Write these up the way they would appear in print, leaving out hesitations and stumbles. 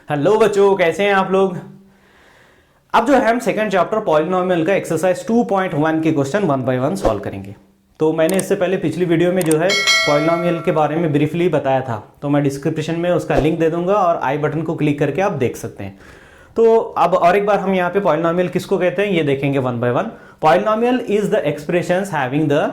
Hello बच्चों, कैसे हैं आप लोग। अब जो है हम सेकंड चैप्टर पॉलिनोमियल का एक्सरसाइज 2.1 के question one by one solve करेंगे। तो मैंने इससे पहले पिछली वीडियो में जो है पॉलिनोमियल के बारे में ब्रीफली बताया था, तो मैं डिस्क्रिप्शन में उसका लिंक दे दूंगा और आई बटन को क्लिक करके आप देख सकते हैं। तो अब और एक बार हम यहाँ पे पॉलिनोमियल किसको कहते हैं ये देखेंगे one by one. Polynomial is the expressions having the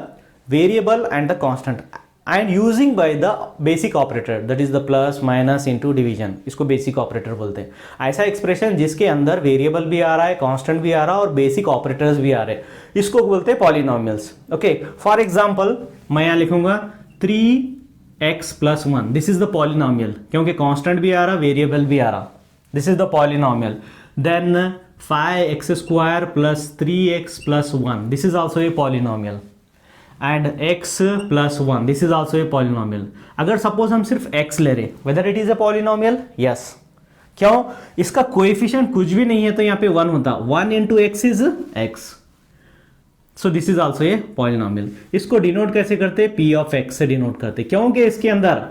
variable and the constant and using by the basic operator, that is the plus minus into division, इसको बेसिक ऑपरेटर बोलते हैं। ऐसा एक्सप्रेशन जिसके अंदर वेरिएबल भी आ रहा है, कांस्टेंट भी आ रहा है और बेसिक ऑपरेटर्स भी आ रहे हैं, इसको बोलते हैं पॉलिनोमियल्स। ओके, फॉर एग्जांपल मैं यहाँ लिखूंगा 3x + 1, this is the polynomial, क्योंकि कांस्टेंट भी आ रहा, वेरिएबल भी आ रहा, this is the polynomial. Then 5x² + 3x + 1, this is also a polynomial. And x + 1, this is also a polynomial. अगर सपोज हम सिर्फ x ले रहे, whether it is a polynomial, yes. क्यों? इसका कोएफिशिएंट कुछ भी नहीं है तो यहाँ पे 1 होता, 1 × x is x, so this is also a polynomial. इसको डिनोट कैसे करते हैं? p ऑफ x से डिनोट करते, क्योंकि इसके अंदर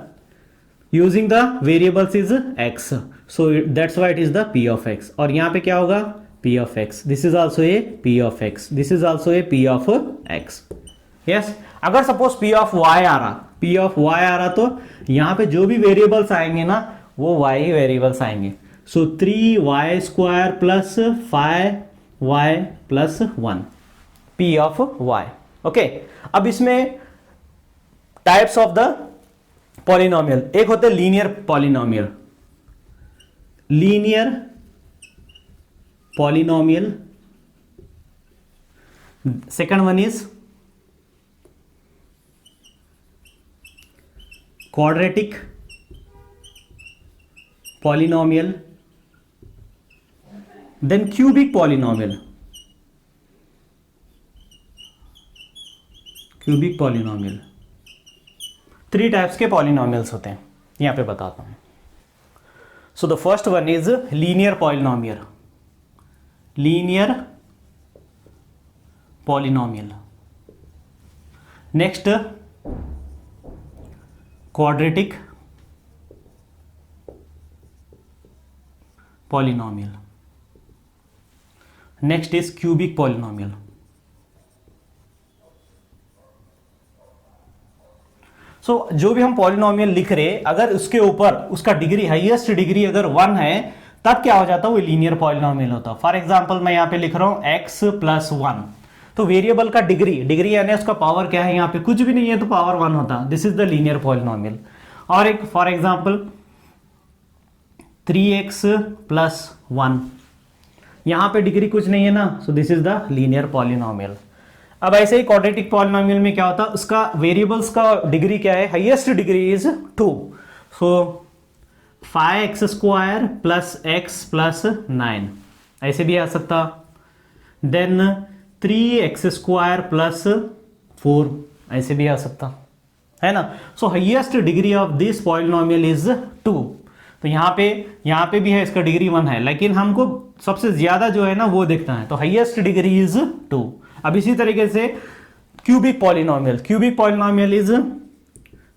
using the variables is x, so that's why it is the p of x। और यहाँ पे क्या होगा? p of x, this is also A p of x, this is also A p of x। Yes, अगर suppose p of y आ रहा, तो यहां पे जो भी वेरिएबल्स आएंगे ना वो y ही वेरिएबल्स आएंगे। सो 3y² + 5y + 1, p of y। Okay, अब इसमें टाइप्स ऑफ द पॉलिनोमियल, एक होते हैं linear polynomial, second one is quadratic polynomial, then cubic polynomial, three types के पॉलिनोमियल्स होते हैं, यहां पे बताता हूं। So the first one is linear polynomial, next quadratic polynomial, next is cubic polynomial। सो जो भी हम पॉलिनोमियल लिख रहे, अगर उसके ऊपर उसका डिग्री, हाईएस्ट डिग्री अगर 1 है, तब क्या हो जाता है? वो लीनियर पॉलिनोमियल होता है। फॉर एग्जांपल मैं यहां पे लिख रहा हूं x + 1, तो वेरिएबल का डिग्री यानी उसका पावर क्या है? यहाँ पे कुछ भी नहीं है तो पावर 1 होता, this is the linear polynomial. और एक फॉर एग्जांपल 3x + 1, यहाँ पे डिग्री कुछ नहीं है ना, सो this is the linear polynomial. अब ऐसे ही क्वाड्रेटिक पॉलिनोमियल में क्या होता है? उसका वेरिएबल्स का डिग्री क्या है? Highest degree is 2, so 5x² + x + 9, ऐसे भी आ सकता। देन 3x² + 4, ऐसे भी आ सकता है ना। सो highest degree of this polynomial is 2, तो यहाँ पे भी है, इसका डिग्री 1 है, लेकिन हमको सबसे ज्यादा जो है ना वो देखना है, तो हाईएस्ट डिग्री इज 2। अब इसी तरीके से cubic polynomial is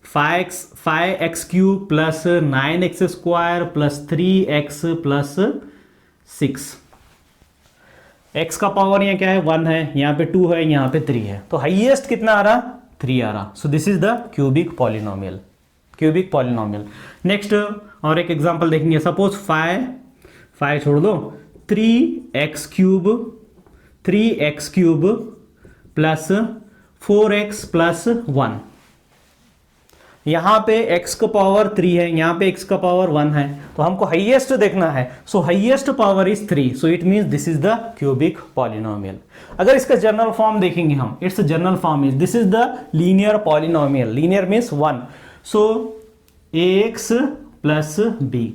5x³ + 9x² + 3x + 6, x का पावर यहाँ क्या है? 1 है, यहाँ पे 2 है, यहाँ पे 3 है, तो हाईएस्ट कितना आ रहा? 3 आ रहा। सो this is the cubic polynomial. Next और एक एग्जांपल देखेंगे। सपोज 5 छोड़ दो, 3x³ + 4x + 1, यहां पे x का पावर 3 है, यहां पे x का पावर 1 है, तो हमको हाईएस्ट देखना है। सो highest power is 3, so it means this is the cubic polynomial. अगर इसका जनरल फॉर्म देखेंगे हम, it's general form is this is the linear polynomial, linear means 1, so ax + b,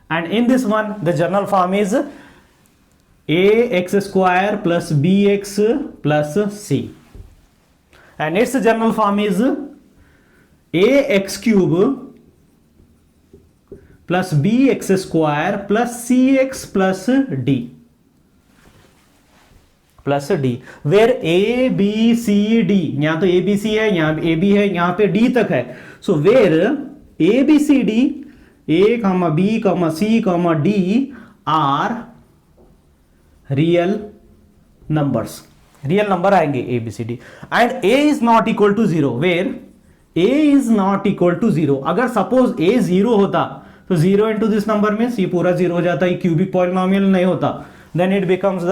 and in this one the general form is ax² + bx + c, and its general form is ax³ + bx² + cx + d, where a b c d, यहां तो a b c है, यहां a b है, यहां पे d तक है, so where a b c d A, B, C, D are real numbers. Real number आएंगे A B C D and A is not equal to 0 where A is not equal to 0. अगर suppose A 0 होता तो 0 into this number में ये पूरा 0 हो जाता, ये क्यूबिक पॉलिनोमियल नहीं होता. Then it becomes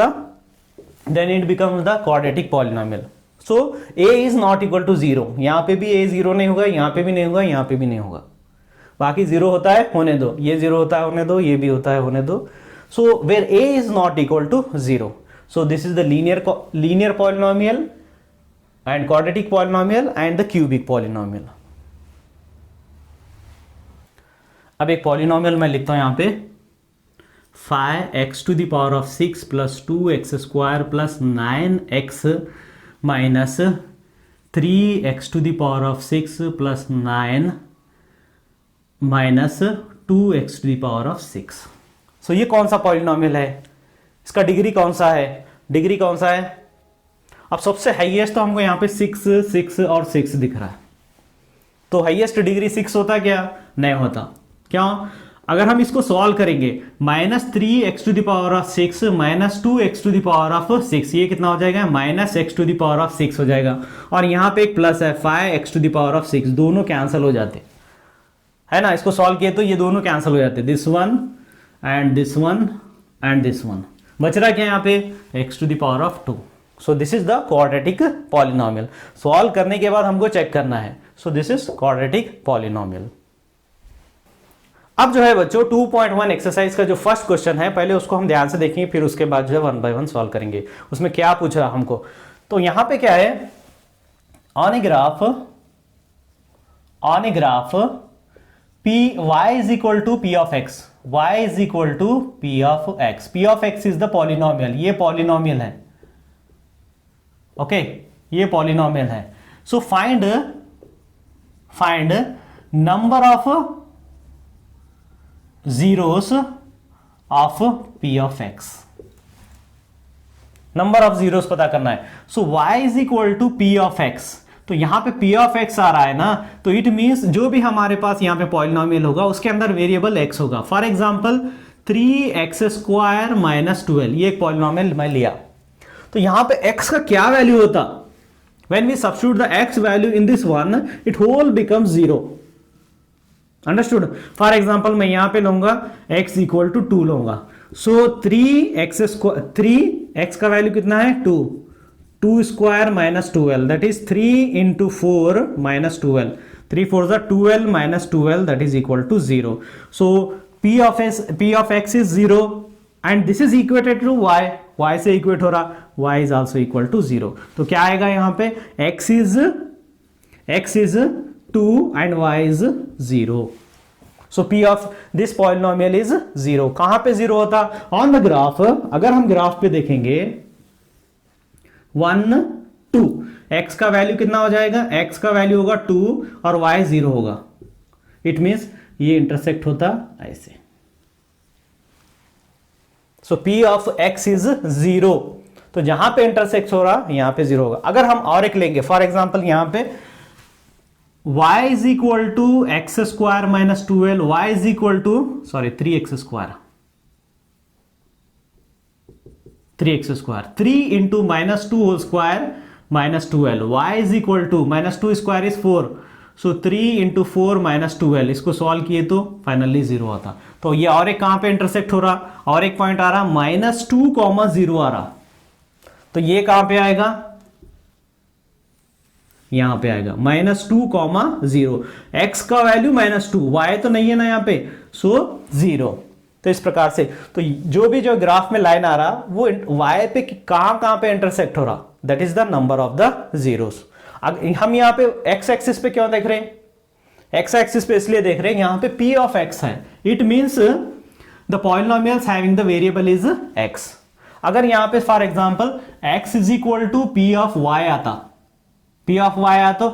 the quadratic polynomial. So A is not equal to 0. यहां पे भी A 0 नहीं होगा, यहां पे भी नहीं होगा, यहां पे भी नहीं होगा. बाकी 0 होता है होने दो, ये 0 होता है होने दो, ये भी होता है होने दो. So where A is not equal to 0. So this is the linear polynomial and quadratic polynomial and the cubic polynomial. अब एक polynomial मैं लिखता हूं यहां पे 5x to the power of 6 plus 2x square plus 9x minus 3x to the power of 6 plus 9 minus 2x to the power of 6. So ये कौन सा polynomial है, इसका डिग्री कौन सा है, डिग्री कौन सा है. अब सबसे हाईएस्ट तो हमको यहाँ पे 6 6 और 6 दिख रहा है, तो हाईएस्ट डिग्री 6 होता क्या, नहीं होता. क्यों, अगर हम इसको सॉल्व करेंगे -3x to the power of 6 -2x to the power of 6, ये कितना हो जाएगा, -x to the power of 6 हो जाएगा. और यहाँ पे एक प्लस है 5x to the power of 6, दोनों कैंसिल हो जाते है ना. इसको सॉल्व किए तो ये दोनों कैंसिल हो जाते, this one and this one and this one. बच रहा क्या यहाँ पे, x to the power of 2. So this is the quadratic polynomial. Solve करने के बाद हमको चेक करना है. So this is quadratic polynomial. अब जो है बच्चों 2.1 एक्सरसाइज का जो फर्स्ट क्वेश्चन है, पहले उसको हम ध्यान से देखेंगे, फिर उसके बाद जो है 1 बाय 1 सॉल्व करेंगे. उसमें क्या पूछ रहा हमको, तो यहां पे क्या है, on a graph p y is equal to p of x, y is equal to p of x. p of x is the polynomial, ये पॉलिनोमियल है. ओके, ये पॉलिनोमियल है. So find number of zeros of p of x. Number of zeros पता करना है. सो y is equal to p of x. तो यहां पे p of x आ रहा है ना, तो इट मींस जो भी हमारे पास यहां पे पॉलिनोमियल होगा उसके अंदर वेरिएबल x होगा. For example 3x square minus 12, ये एक पॉलिनोमियल मैं लिया. तो यहां पे x का क्या वैल्यू होता, when we substitute the x value in this one, it whole becomes 0. Understood. For example मैं यहां पे लूंगा x इक्वल टू 2 लूंगा. सो 3x का वैल्यू कितना है 2 square minus 12, that is 3 into 4 minus 12, 3 4 12 minus 12, that is equal to 0. So p of x is 0 and this is equated to y से equate हो रहा, y is also equal to 0. तो क्या आएगा यहां पे, x is 2 and y is 0. So p of this polynomial is 0. कहां पे 0 होता, ऑन द ग्राफ. अगर हम ग्राफ पे देखेंगे 1 2, x का वैल्यू कितना हो जाएगा, x का वैल्यू होगा 2 और y 0 होगा. इट मींस ये इंटरसेक्ट होता ऐसे. सो p ऑफ x इज 0. तो जहां पे इंटरसेक्ट हो रहा यहां पे 0 होगा. अगर हम और एक लेंगे, फॉर एग्जांपल यहां पे y is equal to x square minus 12, y is equal to 3x square, 3x square, 3 into minus 2 whole square minus 12, y is equal to minus 2 square is 4. So 3 into 4 minus 12, इसको solve किए तो finally 0 आता. तो ये और एक कहां पे इंटरसेक्ट हो रहा, और एक पॉइंट आ रहा -2, 0 आ रहा. तो ये कहां पे आएगा, यहां पे आएगा -2, 0. x का वैल्यू -2, y तो नहीं है ना यहां पे, सो 0. तो इस प्रकार से तो जो ग्राफ में लाइन आ रहा वो y पे कहां पे इंटरसेक्ट हो रहा, that is the number of the zeros. हम यहां पे x एक्सिस पे क्यों देख रहे हैं, x एक्सिस पे इसलिए देख रहे हैं, यहां पे p ऑफ x है. It means the polynomials having the variable is x. अगर यहां पे for example x is equal to p of y आता, p ऑफ y आता, तो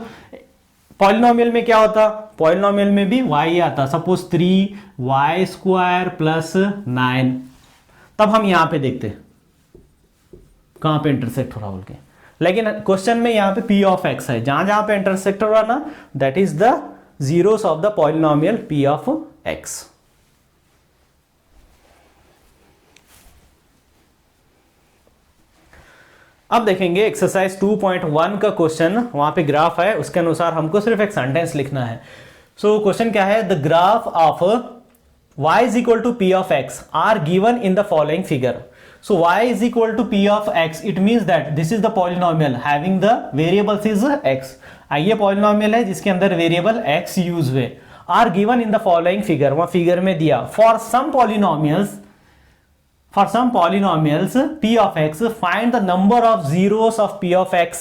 पॉलिनोमियल में क्या होता, पॉलिनोमियल में भी y आता. सपोज 3y स्क्वायर प्लस 9, तब हम यहां पे देखते कहां पे इंटरसेक्ट हो रहा बोल के. लेकिन क्वेश्चन में यहां पे p ऑफ x है, जहां जहां पे इंटरसेक्ट हो रहा ना, that is the zeros of the polynomial p of x. अब देखेंगे एक्सरसाइज 2.1 का क्वेश्चन, वहां पे ग्राफ है, उसके अनुसार हमको सिर्फ एक सेंटेंस लिखना है। सो क्वेश्चन क्या है, the graph of y is equal to p of x are given in the following figure. So y is equal to p of x, it means that this is the polynomial having the variables is x. ये polynomial है जिसके अंदर variable x use हुए, are given in the following figure, वहां figure में दिया, for some polynomials p of x find the number of zeros of p of x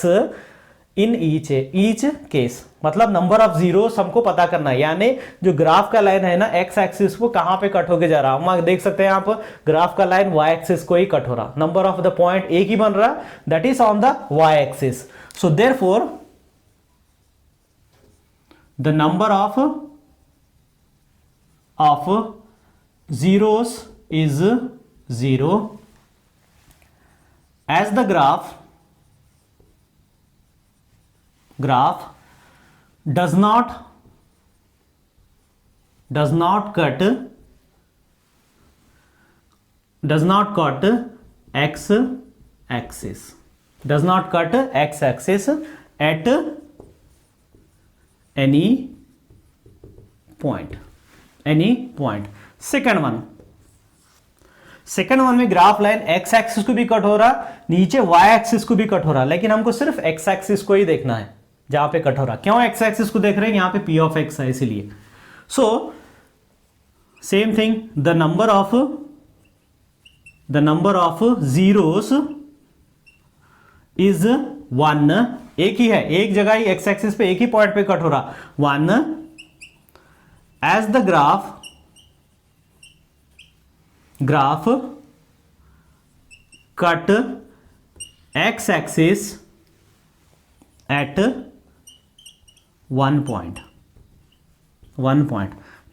in each case. मतलब number of zeros हमको पता करना है, यानी जो ग्राफ का लाइन है ना एक्स एक्सिस को कहां पे कट होके जा रहा है, हम देख सकते हैं आप ग्राफ का लाइन वाई एक्सिस को ही कट हो रहा, नंबर ऑफ द पॉइंट एक ही बन रहा, that is on the y axis. So therefore the number of zeros is 0 as the graph does not cut x axis, does not cut x axis at any point. Second one में graph line x axis को भी cut हो रहा, नीचे Y axis को भी cut हो रहा, लेकिन हमको सिर्फ एक्स एक्सिस को ही देखना है जहां पे कट हो रहा. क्यों एक्स एक्सिस को देख रहे हैं, यहां पे पी ऑफ एक्स है इसीलिए. So same thing, the number of zeros is 1, एक ही है, एक जगह ही एक्स एक्सिस पे एक ही पॉइंट पे कट हो रहा, 1 as the graph cut x axis at 1 point.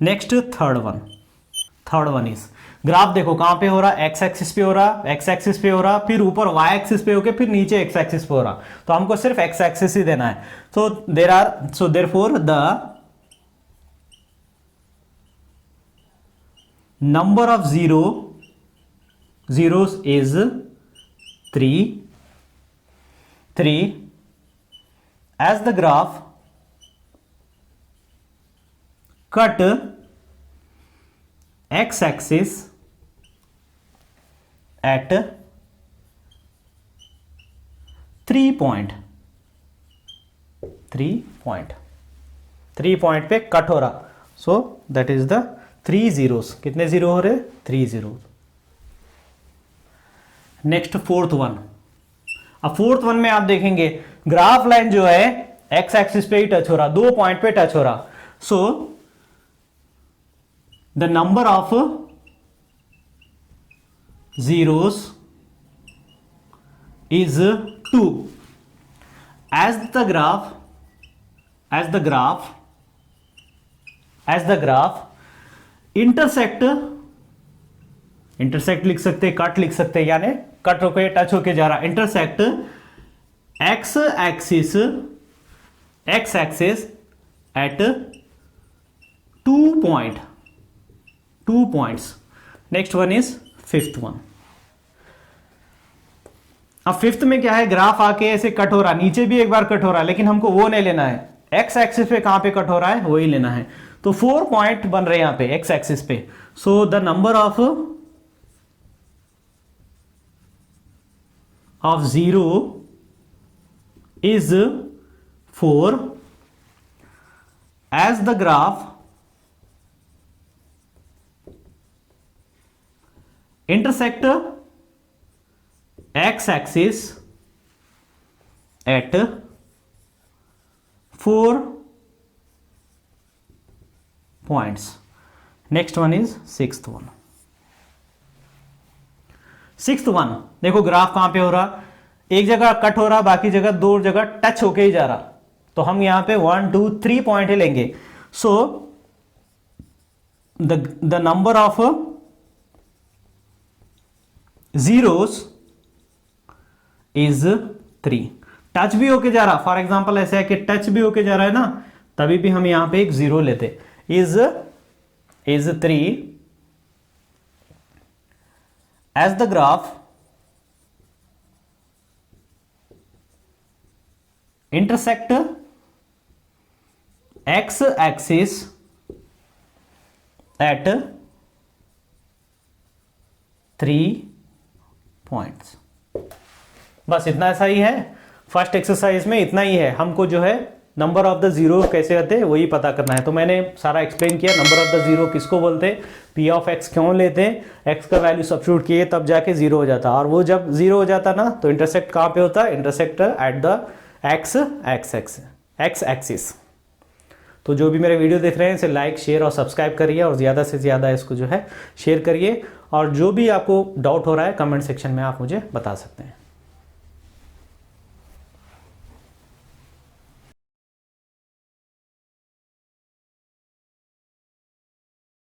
Next third one is graph देखो कहां पे हो रहा, एक्स एक्सिस पे हो रहा, फिर ऊपर वाई एक्सिस पे होके फिर नीचे एक्स एक्सिस पे हो रहा, तो हमको सिर्फ एक्स एक्सिस ही देना है. सो therefore the number of zeros is 3 as the graph cut x axis at 3 point पे कट हो रहा. So that is the 3 zeros. कितने जीरो हो रहे, 3 जीरो. Next fourth one. अब फोर्थ वन में आप देखेंगे ग्राफ लाइन जो है एक्स एक्सिस पे ही टच हो रहा, 2 पॉइंट पे टच हो रहा. So the number of zeros is 2 as the graph intersect लिख सकते, कट लिख सकते, यानी कट होके टच होके जा रहा, intersect x axis eight 2 points. Next one is fifth one. अब फिफ्थ में क्या है, ग्राफ आके ऐसे कट हो रहा, नीचे भी एक बार कट हो रहा, लेकिन हमको वो नहीं लेना है, एक्स एक्सिस पे कहां पे कट हो रहा है वही लेना है. तो 4 पॉइंट बन रहे हैं यहां पे एक्स एक्सिस पे. So the number of zero is 4 as the graph intersect x axis at 4 points. Next one is sixth one. देखो ग्राफ कहां पे हो रहा, एक जगह कट हो रहा, बाकी जगह 2 जगह टच होके ही जा रहा, तो हम यहां पे 1 2 3 पॉइंट ही लेंगे. सो the number of zeros is 3. Touch भी होके जा रहा, फॉर एग्जांपल ऐसे है कि टच भी होके जा रहा है ना, तभी भी हम यहां पे एक जीरो लेते. is 3 as the graph intersect x axis eight 3 points. बस इतना सा ही है, फर्स्ट एक्सरसाइज में इतना ही है। हमको जो है नंबर ऑफ द जीरो कैसे आते हैं वही पता करना है। तो मैंने सारा एक्सप्लेन किया, नंबर ऑफ द जीरो किसको बोलते हैं, पी ऑफ एक्स क्यों लेते हैं, एक्स का वैल्यू सब्स्टिट्यूट किए तब जाके जीरो हो जाता, और वो जब जीरो हो जाता ना तो इंटरसेक्ट कहाँ पे होता है, intersect at the x axis. तो जो भी मेरे वीडियो देख रहे हैं इसे लाइक शेयर और सब्सक्राइब करिए, और ज़्यादा से ज़्यादा इसको जो है शेयर करिए, और जो भी आपको डाउट हो रहा है कमेंट सेक्शन में आप मुझे बता सकते हैं।